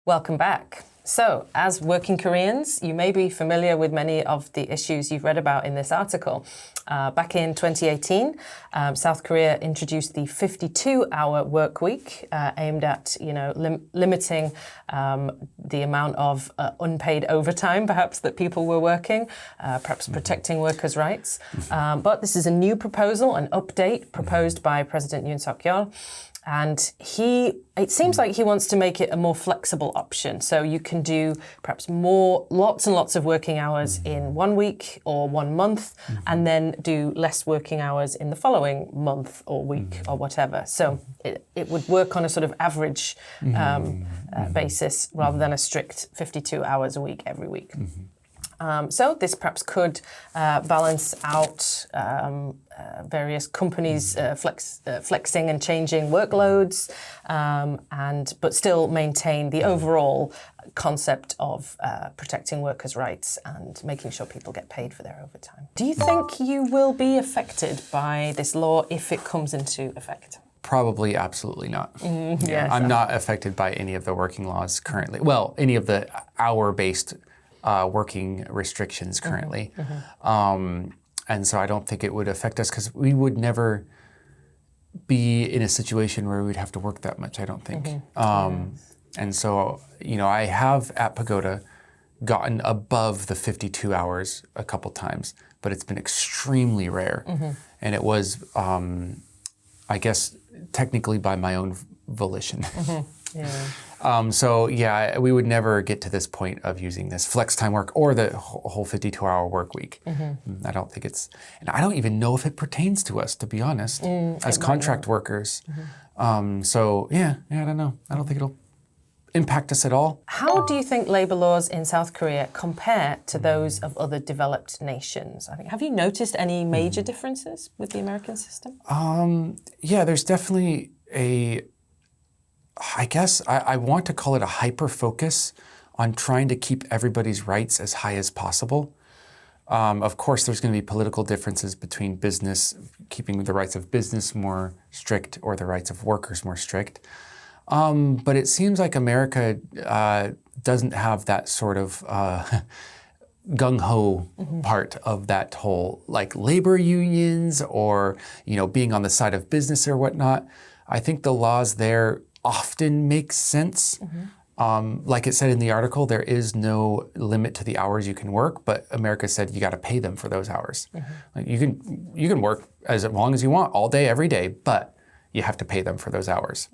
Welcome back. So, as working Koreans, you may be familiar with many of the issues you've read about in this article. Back in 2018, South Korea introduced the 52-hour work week, aimed at, limiting the amount of unpaid overtime, perhaps, that people were working, perhaps protecting workers' rights. But this is a new proposal, an update proposed by President Yoon Suk-yeol. And it seems like he wants to make it a more flexible option. So you can do perhaps lots and lots of working hours in 1 week or 1 month, and then do less working hours in the following month or week or whatever. So it would work on a sort of average basis rather than a strict 52 hours a week every week. So this perhaps could balance out various companies flexing and changing workloads, but still maintain the overall concept of protecting workers' rights and making sure people get paid for their overtime. Do you think you will be affected by this law if it comes into effect? Probably absolutely not. Yes. I'm not affected by any of the working laws currently. Well, any of the hour-based working restrictions currently. And so I don't think it would affect us because we would never be in a situation where we'd have to work that much, I don't think. And so, I have at Pagoda gotten above the 52 hours a couple times, but it's been extremely rare. And it was, I guess, technically by my own volition. We would never get to this point of using this flex time work or the whole 52-hour work week. I don't think and I don't even know if it pertains to us, to be honest, as contract workers. I don't know. I don't think it'll impact us at all. How do you think labor laws in South Korea compare to those of other developed nations? Have you noticed any major differences with the American system? There's definitely I guess I want to call it a hyper-focus on trying to keep everybody's rights as high as possible. Of course, there's going to be political differences between business, keeping the rights of business more strict or the rights of workers more strict. But it seems like America doesn't have that sort of gung-ho part of that whole, like labor unions or, being on the side of business or whatnot. I think the laws there often makes sense. Like it said in the article, there is no limit to the hours you can work, but America said you got to pay them for those hours. Like you can work as long as you want all day, every day, but you have to pay them for those hours.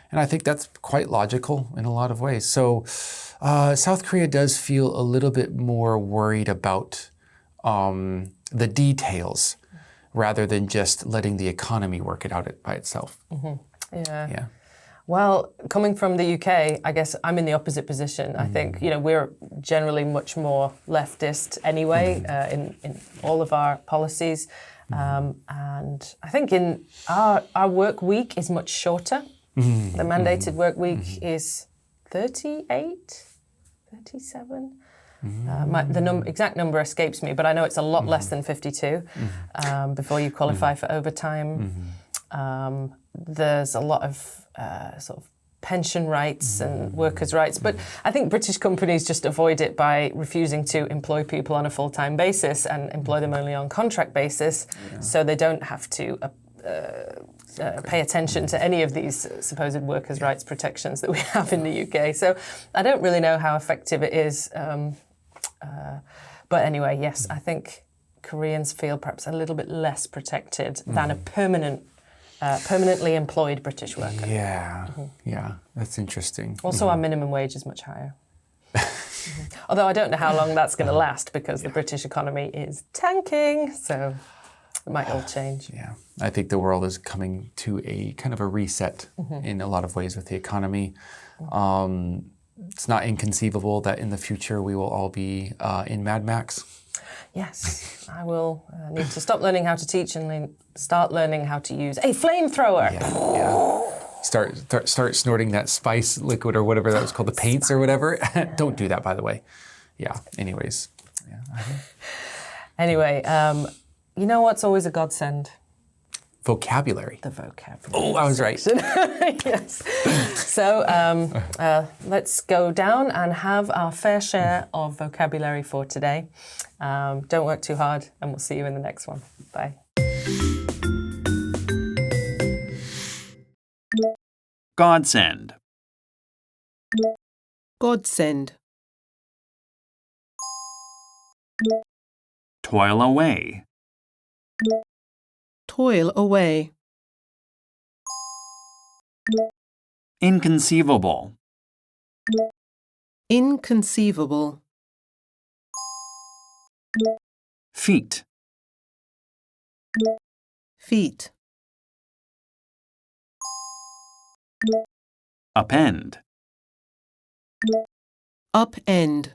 And I think that's quite logical in a lot of ways. So South Korea does feel a little bit more worried about the details rather than just letting the economy work it out by itself. Yeah. Well, coming from the UK, I guess I'm in the opposite position. I think, we're generally much more leftist anyway in all of our policies. And I think in our work week is much shorter. The mandated work week is 38, 37. The exact number escapes me, but I know it's a lot less than 52 before you qualify for overtime. There's a lot of sort of pension rights and workers' rights, but I think British companies just avoid it by refusing to employ people on a full-time basis and employ them only on contract basis, so they don't have to pay attention to any of these supposed workers' rights protections that we have in the UK. So I don't really know how effective it is. But anyway, yes, I think Koreans feel perhaps a little bit less protected than a permanently employed British worker. Yeah, that's interesting. Also, our minimum wage is much higher. Although I don't know how long that's going to last because the British economy is tanking, so it might all change. Yeah, I think the world is coming to a kind of a reset in a lot of ways with the economy. It's not inconceivable that in the future we will all be in Mad Max. Yes, I will need to stop learning how to teach and start learning how to use a flamethrower. Start snorting that spice liquid or whatever that was called, the paints or whatever. Don't do that, by the way. Anyways. Anyway, you know what's always a godsend? vocabulary. The vocabulary. Oh, I was right. Yes. So let's go down and have our fair share of vocabulary for today. Don't work too hard, and we'll see you in the next one. Bye. Godsend. Godsend. Toil away. Toil away. Inconceivable. Inconceivable. Feet. Feet. Upend. Upend.